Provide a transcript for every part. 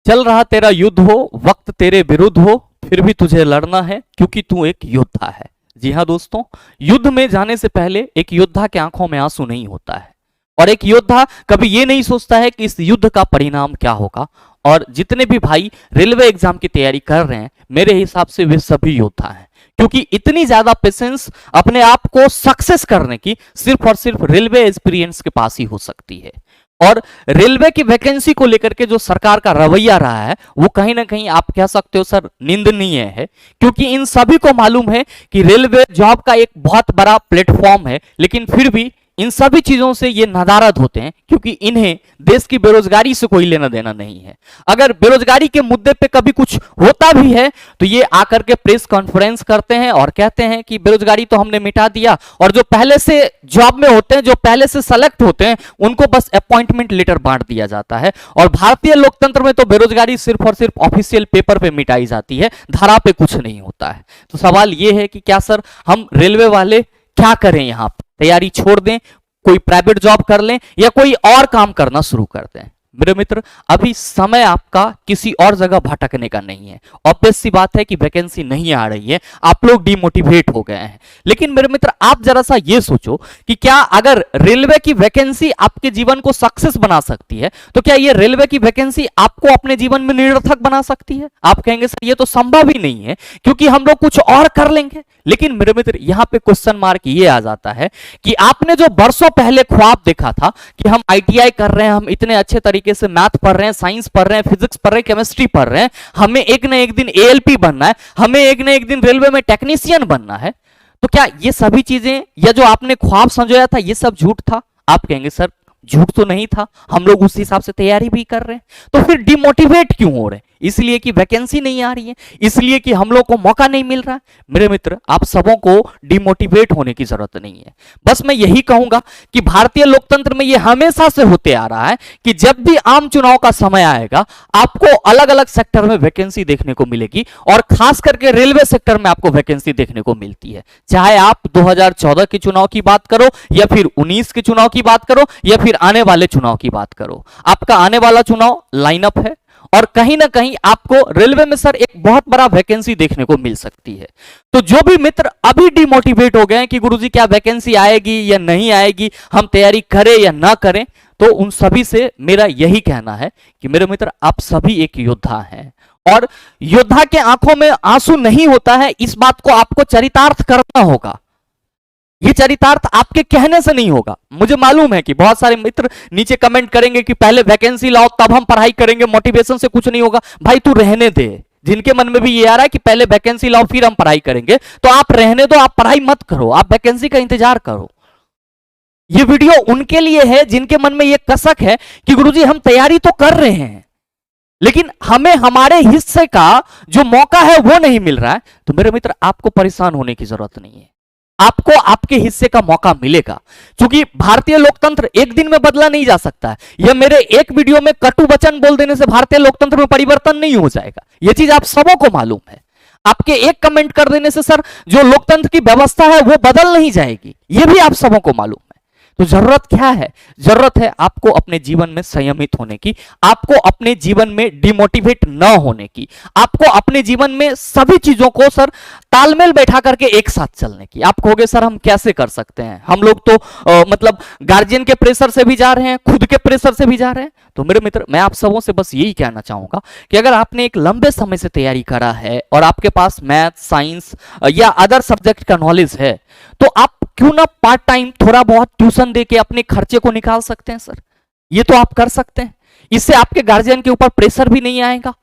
चल रहा तेरा युद्ध हो, वक्त तेरे विरुद्ध हो, फिर भी तुझे लड़ना है क्योंकि तू एक योद्धा है। जी हाँ दोस्तों, युद्ध में जाने से पहले एक योद्धा के आंखों में आंसू नहीं होता है, और एक योद्धा कभी ये नहीं सोचता है कि इस युद्ध का परिणाम क्या होगा। और जितने भी भाई रेलवे एग्जाम की तैयारी कर रहे हैं, मेरे हिसाब से वे सभी योद्धा हैं, क्योंकि इतनी ज्यादा पेशेंस अपने आप को सक्सेस करने की सिर्फ और सिर्फ रेलवे एक्सपीरियंस के पास ही हो सकती है। और रेलवे की वैकेंसी को लेकर के जो सरकार का रवैया रहा है, वो कहीं ना कहीं आप कह सकते हो सर निंदनीय है, क्योंकि इन सभी को मालूम है कि रेलवे जॉब का एक बहुत बड़ा प्लेटफॉर्म है, लेकिन फिर भी इन सभी चीजों से ये नदारद होते हैं, क्योंकि इन्हें देश की बेरोजगारी से कोई लेना देना नहीं है। अगर बेरोजगारी के मुद्दे पे कभी कुछ होता भी है तो ये आकर के प्रेस कॉन्फ्रेंस करते हैं और कहते हैं कि बेरोजगारी तो हमने मिटा दिया, और जो पहले से जॉब में होते हैं, जो पहले से सेलेक्ट होते हैं, उनको बस अपॉइंटमेंट लेटर बांट दिया जाता है। और भारतीय लोकतंत्र में तो बेरोजगारी सिर्फ और सिर्फ ऑफिशियल पेपर पे मिटाई जाती है, धारा पे कुछ नहीं होता है। तो सवाल ये है कि क्या सर हम रेलवे वाले क्या करें, यहां पर तैयारी छोड़ दें, कोई प्राइवेट जॉब कर लें, या कोई और काम करना शुरू कर दें? मेरे मित्र, अभी समय आपका किसी और जगह भटकने का नहीं है। ऑब्वियस सी बात है कि वैकेंसी नहीं आ रही है, आप लोग डिमोटिवेट हो गए हैं, लेकिन मेरे मित्र आप जरा सा ये सोचो कि क्या अगर रेलवे की वैकेंसी आपके जीवन को सक्सेस बना सकती है, तो क्या ये रेलवे की वैकेंसी आपको अपने जीवन में निरर्थक बना सकती है? आप कहेंगे सर ये तो संभव ही नहीं है, क्योंकि हम लोग कुछ और कर लेंगे। लेकिन मेरे मित्र यहां पे क्वेश्चन मार्क ये आ जाता है कि आपने जो बरसों पहले ख्वाब देखा था कि हम आईटीआई कर रहे हैं, हम इतने अच्छे तरीके से मैथ पढ़ रहे हैं, साइंस पढ़ रहे हैं, फिजिक्स पढ़ रहे हैं, केमिस्ट्री पढ़ रहे हैं, हमें एक ना एक दिन एएलपी बनना है, हमें एक ना एक दिन रेलवे में टेक्नीशियन बनना है, तो क्या ये सभी चीजें या जो आपने ख्वाब संजोया था ये सब झूठ था? आप कहेंगे सर झूठ तो नहीं था, हम लोग उस हिसाब से तैयारी भी कर रहे हैं। तो फिर डिमोटिवेट क्यों हो रहे हैं? इसलिए कि वैकेंसी नहीं आ रही है, इसलिए कि हम लोग को मौका नहीं मिल रहा है? मेरे मित्र आप सबों को डिमोटिवेट होने की जरूरत नहीं है। बस मैं यही कहूंगा कि भारतीय लोकतंत्र में यह हमेशा से होते आ रहा है कि जब भी आम चुनाव का समय आएगा, आपको अलग अलग सेक्टर में वैकेंसी देखने को मिलेगी, और खास करके रेलवे सेक्टर में आपको वैकेंसी देखने को मिलती है। चाहे आप 2014 के चुनाव की बात करो, या फिर 19 के चुनाव की बात करो, या फिर आने वाले चुनाव की बात करो, आपका आने वाला चुनाव लाइनअप है, और कहीं ना कहीं आपको रेलवे में सर एक बहुत बड़ा वैकेंसी देखने को मिल सकती है। तो जो भी मित्र अभी डिमोटिवेट हो गए हैं कि गुरुजी क्या वैकेंसी आएगी या नहीं आएगी, हम तैयारी करें या ना करें, तो उन सभी से मेरा यही कहना है कि मेरे मित्र आप सभी एक योद्धा हैं, और योद्धा के आंखों में आंसू नहीं होता है, इस बात को आपको चरितार्थ करना होगा। ये चरितार्थ आपके कहने से नहीं होगा। मुझे मालूम है कि बहुत सारे मित्र नीचे कमेंट करेंगे कि पहले वैकेंसी लाओ तब हम पढ़ाई करेंगे, मोटिवेशन से कुछ नहीं होगा। भाई तू रहने दे, जिनके मन में भी ये आ रहा है कि पहले वैकेंसी लाओ फिर हम पढ़ाई करेंगे, तो आप रहने दो, आप पढ़ाई मत करो, आप वैकेंसी का इंतजार करो। ये वीडियो उनके लिए है जिनके मन में ये कसक है कि गुरुजी हम तैयारी तो कर रहे हैं, लेकिन हमें हमारे हिस्से का जो मौका है वो नहीं मिल रहा है। तो मेरे मित्र आपको परेशान होने की जरूरत नहीं है, आपको आपके हिस्से का मौका मिलेगा, क्योंकि भारतीय लोकतंत्र एक दिन में बदला नहीं जा सकता है। यह मेरे एक वीडियो में कटु वचन बोल देने से भारतीय लोकतंत्र में परिवर्तन नहीं हो जाएगा, यह चीज आप सबों को मालूम है। आपके एक कमेंट कर देने से सर जो लोकतंत्र की व्यवस्था है वो बदल नहीं जाएगी, यह भी आप सबों को मालूम है। तो जरूरत क्या है? जरूरत है आपको अपने जीवन में संयमित होने की, आपको अपने जीवन में डिमोटिवेट न होने की, आपको अपने जीवन में सभी चीजों को सर तालमेल बैठा करके एक साथ चलने की। आप कहोगे सर हम कैसे कर सकते हैं, हम लोग तो मतलब गार्जियन के प्रेशर से भी जा रहे हैं, खुद के प्रेशर से भी जा रहे हैं। तो मेरे मित्र मैं आप सबों से बस यही कहना चाहूंगा कि अगर आपने एक लंबे समय से तैयारी करा है और आपके पास मैथ, साइंस या अदर सब्जेक्ट का नॉलेज है, तो आप क्यों ना पार्ट टाइम थोड़ा बहुत ट्यूशन देके अपने खर्चे को निकाल सकते हैं सर। ये तो आप कर सकते हैं, इससे आपके गार्जियन के ऊपर प्रेशर भी नहीं आएगा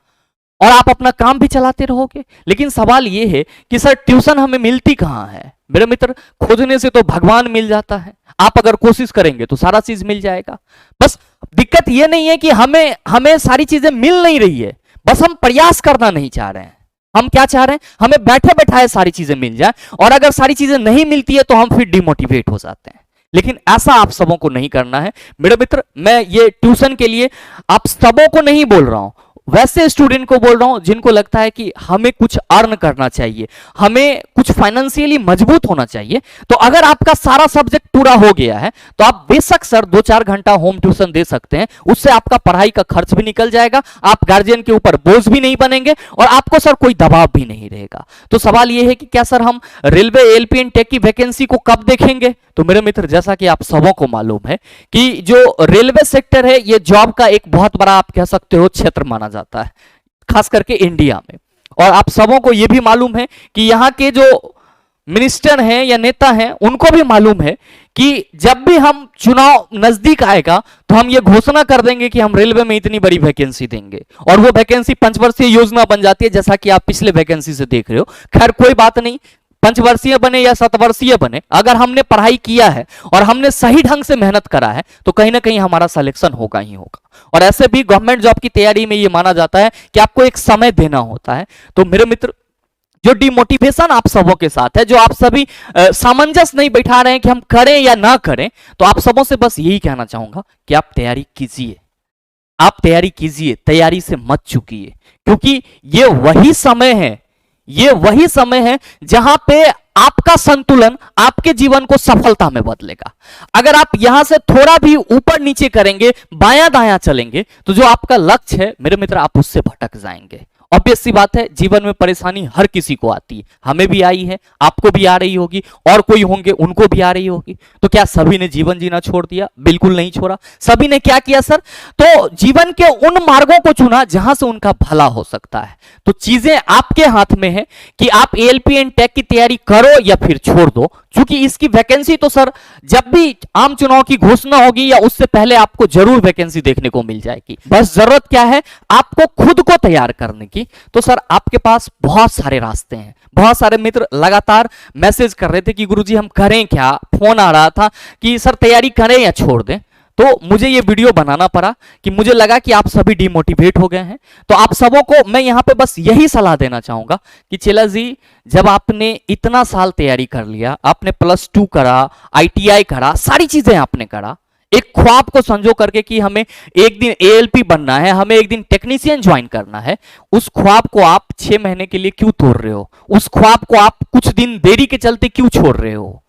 और आप अपना काम भी चलाते रहोगे। लेकिन सवाल ये है कि सर ट्यूशन हमें मिलती कहां है? मेरे मित्र खोजने से तो भगवान मिल जाता है, आप अगर कोशिश करेंगे तो सारा चीज मिल जाएगा। बस दिक्कत ये नहीं है कि हमें सारी चीजें मिल नहीं रही है, बस हम प्रयास करना नहीं चाह रहे हैं। हम क्या चाह रहे हैं? हमें बैठे बैठाए सारी चीजें मिल जाए, और अगर सारी चीजें नहीं मिलती है तो हम फिर डिमोटिवेट हो जाते हैं। लेकिन ऐसा आप सबों को नहीं करना है मेरे मित्र। मैं ये ट्यूशन के लिए आप सबों को नहीं बोल रहा हूं, वैसे स्टूडेंट को बोल रहा हूं जिनको लगता है कि हमें कुछ अर्न करना चाहिए, हमें कुछ फाइनेंशियली मजबूत होना चाहिए। तो अगर आपका सारा सब्जेक्ट पूरा हो गया है तो आप बेशक सर 2-4 घंटा होम ट्यूशन दे सकते हैं, उससे आपका पढ़ाई का खर्च भी निकल जाएगा, आप गार्जियन के ऊपर बोझ भी नहीं बनेंगे और आपको सर कोई दबाव भी नहीं रहेगा। तो सवाल यह है कि क्या सर हम रेलवे एएलपी एंड टेक की वैकेंसी को कब देखेंगे? तो मेरे मित्र, जैसा कि आप सबों को मालूम है कि जो रेलवे सेक्टर है ये जॉब का एक बहुत बड़ा आप कह सकते हो क्षेत्र माना जाता है, खास करके इंडिया में। और आप सबों को यह भी मालूम है कि यहाँ के जो मिनिस्टर हैं या नेता हैं उनको भी मालूम है कि जब भी हम चुनाव नजदीक आएगा तो हम ये घोषणा कर देंगे कि हम रेलवे में इतनी बड़ी वैकेंसी देंगे, और वो वैकेंसी 5 वर्षीय योजना बन जाती है, जैसा कि आप पिछले वैकेंसी से देख रहे हो। खैर कोई बात नहीं, 5 वर्षीय बने या 7 वर्षीय बने, अगर हमने पढ़ाई किया है और हमने सही ढंग से मेहनत करा है तो कहीं ना कहीं हमारा सिलेक्शन होगा ही होगा। और ऐसे भी गवर्नमेंट जॉब की तैयारी में ये माना जाता है कि आपको एक समय देना होता है। तो मेरे मित्र, जो डिमोटिवेशन आप सबों के साथ है, जो आप सभी सामंजस्य नहीं बैठा रहे हैं कि हम करें या ना करें, तो आप सबों से बस यही कहना चाहूंगा कि आप तैयारी कीजिए, आप तैयारी कीजिए, तैयारी से मत चूकिए, क्योंकि ये वही समय है, ये वही समय है जहां पे आपका संतुलन आपके जीवन को सफलता में बदलेगा। अगर आप यहां से थोड़ा भी ऊपर नीचे करेंगे, बायां दायां चलेंगे, तो जो आपका लक्ष्य है मेरे मित्र, आप उससे भटक जाएंगे। ऑब्वियस सी बात है, जीवन में परेशानी हर किसी को आती है, हमें भी आई है, आपको भी आ रही होगी, और कोई होंगे उनको भी आ रही होगी। तो क्या सभी ने जीवन जीना छोड़ दिया? बिल्कुल नहीं छोड़ा। सभी ने क्या किया सर? तो जीवन के उन मार्गों को चुना जहां से उनका भला हो सकता है। तो चीजें आपके हाथ में है कि आप एएलपी एंड टेक की तैयारी करो या फिर छोड़ दो, क्योंकि इसकी वैकेंसी तो सर जब भी आम चुनाव की घोषणा होगी या उससे पहले आपको जरूर वैकेंसी देखने को मिल जाएगी। बस जरूरत क्या है? आपको खुद को तैयार करने की। तो सर आपके पास बहुत सारे रास्ते हैं। बहुत सारे मित्र लगातार मैसेज कर रहे थे कि गुरुजी हम करें क्या, फोन आ रहा था कि सर तैयारी करें या छोड़ दें। तो मुझे ये वीडियो बनाना पड़ा कि मुझे लगा कि आप सभी डिमोटिवेट हो गए हैं। तो आप सबों को मैं यहां पे बस यही सलाह देना चाहूंगा कि चेला जी, जब आपने इतना साल तैयारी कर लिया, आपने +2 करा, ITI करा, सारी चीजें आपने करा, एक ख्वाब को संजो करके कि हमें एक दिन एएलपी बनना है, हमें एक दिन टेक्नीशियन ज्वाइन करना है, उस ख्वाब को आप 6 महीने के लिए क्यों तोड़ रहे हो? उस ख्वाब को आप कुछ दिन देरी के चलते क्यों छोड़ रहे हो?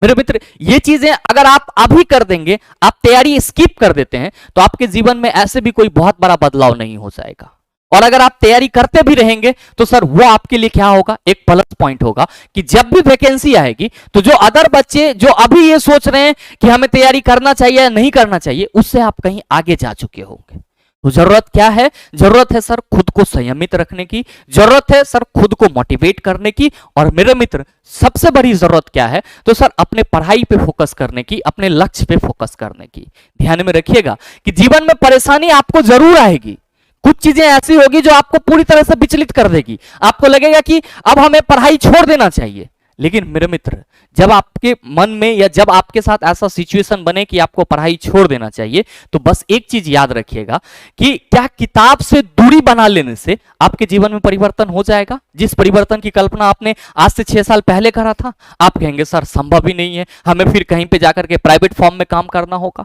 मेरे मित्र, ये चीजें अगर आप अभी कर देंगे, आप तैयारी स्किप कर देते हैं, तो आपके जीवन में ऐसे भी कोई बहुत बड़ा बदलाव नहीं हो जाएगा। और अगर आप तैयारी करते भी रहेंगे तो सर वो आपके लिए क्या होगा? एक प्लस पॉइंट होगा कि जब भी वैकेंसी आएगी तो जो अदर बच्चे जो अभी ये सोच रहे हैं कि हमें तैयारी करना चाहिए या नहीं करना चाहिए, उससे आप कहीं आगे जा चुके होंगे। तो जरूरत क्या है? जरूरत है सर खुद को संयमित रखने की, जरूरत है सर खुद को मोटिवेट करने की, और मेरे मित्र सबसे बड़ी जरूरत क्या है? तो सर अपने पढ़ाई पे फोकस करने की, अपने लक्ष्य पे फोकस करने की। ध्यान में रखिएगा कि जीवन में परेशानी आपको जरूर आएगी, कुछ चीजें ऐसी होगी जो आपको पूरी तरह से विचलित कर देगी, आपको लगेगा कि अब हमें पढ़ाई छोड़ देना चाहिए। लेकिन मेरे मित्र, जब आपके मन में या जब आपके साथ ऐसा सिचुएशन बने कि आपको पढ़ाई छोड़ देना चाहिए, तो बस एक चीज याद रखिएगा कि क्या किताब से दूरी बना लेने से आपके जीवन में परिवर्तन हो जाएगा? जिस परिवर्तन की कल्पना आपने आज से 6 साल पहले करा था, आप कहेंगे सर संभव ही नहीं है, हमें फिर कहीं पे जाकर के प्राइवेट फॉर्म में काम करना होगा,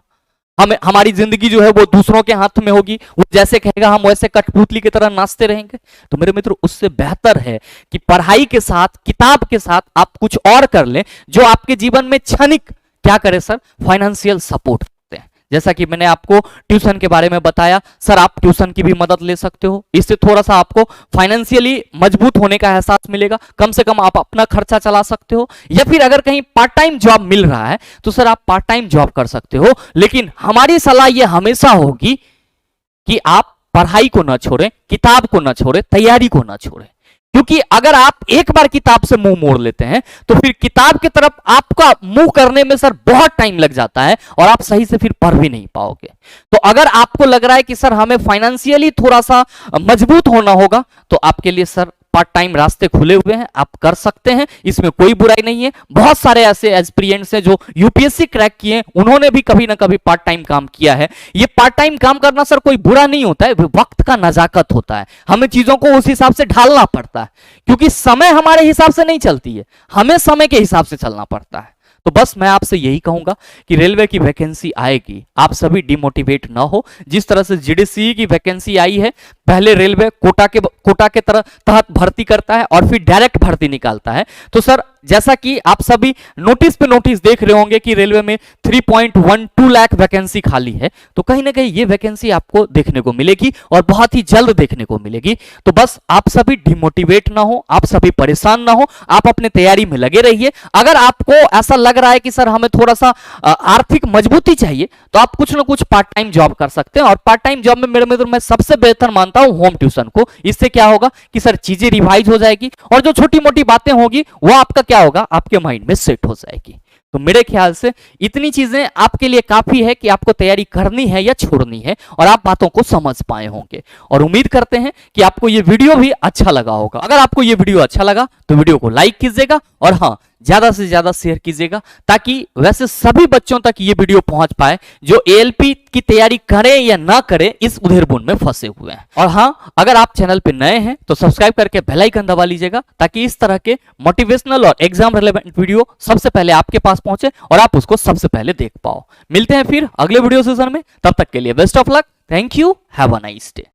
हमारी जिंदगी जो है वो दूसरों के हाथ में होगी, वो जैसे कहेगा हम वैसे कठपुतली की तरह नाचते रहेंगे। तो मेरे मित्र, उससे बेहतर है कि पढ़ाई के साथ, किताब के साथ आप कुछ और कर लें जो आपके जीवन में क्षणिक क्या करे सर? फाइनेंशियल सपोर्ट करते हैं। जैसा कि मैंने आपको ट्यूशन के बारे में बताया, सर आप ट्यूशन की भी मदद ले सकते हो, इससे थोड़ा सा आपको फाइनेंशियली मजबूत होने का एहसास मिलेगा, कम से कम आप अपना खर्चा चला सकते हो। या फिर अगर कहीं पार्ट टाइम जॉब मिल रहा है तो सर आप पार्ट टाइम जॉब कर सकते हो, लेकिन हमारी सलाह यह हमेशा होगी कि आप पढ़ाई को ना छोड़ें, किताब को ना छोड़ें, तैयारी को ना छोड़ें। क्योंकि अगर आप एक बार किताब से मुंह मोड़ लेते हैं तो फिर किताब की तरफ आपका मुंह करने में सर बहुत टाइम लग जाता है और आप सही से फिर पढ़ भी नहीं पाओगे। तो अगर आपको लग रहा है कि सर हमें फाइनेंशियली थोड़ा सा मजबूत होना होगा, तो आपके लिए सर पार्ट टाइम रास्ते खुले हुए हैं, आप कर सकते हैं, इसमें कोई बुराई नहीं है। बहुत सारे ऐसे एस्पिरेंट्स हैं जो यूपीएससी क्रैक किए हैं, उन्होंने भी कभी ना कभी पार्ट टाइम काम किया है। ये पार्ट टाइम काम करना सर कोई बुरा नहीं होता है, वक्त का नजाकत होता है, हमें चीजों को उस हिसाब से ढालना पड़ता है, क्योंकि समय हमारे हिसाब से नहीं चलती है, हमें समय के हिसाब से चलना पड़ता है। तो बस मैं आपसे यही कहूंगा कि रेलवे की वैकेंसी आएगी, आप सभी डिमोटिवेट ना हो। जिस तरह से जीडीसी की वैकेंसी आई है, पहले रेलवे कोटा के तहत भर्ती करता है और फिर डायरेक्ट भर्ती निकालता है। तो सर जैसा कि आप सभी नोटिस पे नोटिस देख रहे होंगे कि रेलवे में 3.12 लाख वैकेंसी खाली है, तो कहीं ना कहीं ये वैकेंसी आपको देखने को मिलेगी और बहुत ही जल्द देखने को मिलेगी। तो बस आप सभी डिमोटिवेट ना हो, आप सभी परेशान ना हो, आप अपने तैयारी में लगे रहिए। अगर आपको ऐसा लग रहा है कि सर हमें थोड़ा सा आर्थिक मजबूती चाहिए, तो आप कुछ ना कुछ पार्ट टाइम जॉब कर सकते हैं। और पार्ट टाइम जॉब में मेरे मित्र मैं सबसे बेहतर मानता हूं होम ट्यूशन को। इससे क्या होगा कि सर चीजें रिवाइज हो जाएगी और जो छोटी मोटी बातें होगी वो आपका क्या होगा, आपके माइंड में सेट हो जाएगी। तो मेरे ख्याल से इतनी चीजें आपके लिए काफी है कि आपको तैयारी करनी है या छोड़नी है, और आप बातों को समझ पाए होंगे। और उम्मीद करते हैं कि आपको ये वीडियो भी अच्छा लगा होगा। अगर आपको ये वीडियो अच्छा लगा तो वीडियो को लाइक कीजिएगा और हाँ, ज्यादा से ज्यादा शेयर कीजिएगा, ताकि वैसे सभी बच्चों तक ये वीडियो पहुंच पाए जो एएलपी की तैयारी करें या ना करें, इस उधेड़बुन में फंसे हुए हैं। और हाँ, अगर आप चैनल पे नए हैं तो सब्सक्राइब करके बेल आइकन दबा लीजिएगा, ताकि इस तरह के मोटिवेशनल और एग्जाम रिलेवेंट वीडियो सबसे पहले आपके पास पहुंचे और आप उसको सबसे पहले देख पाओ। मिलते हैं फिर अगले वीडियो सेशन में, तब तक के लिए best of luck, thank you, have a nice day.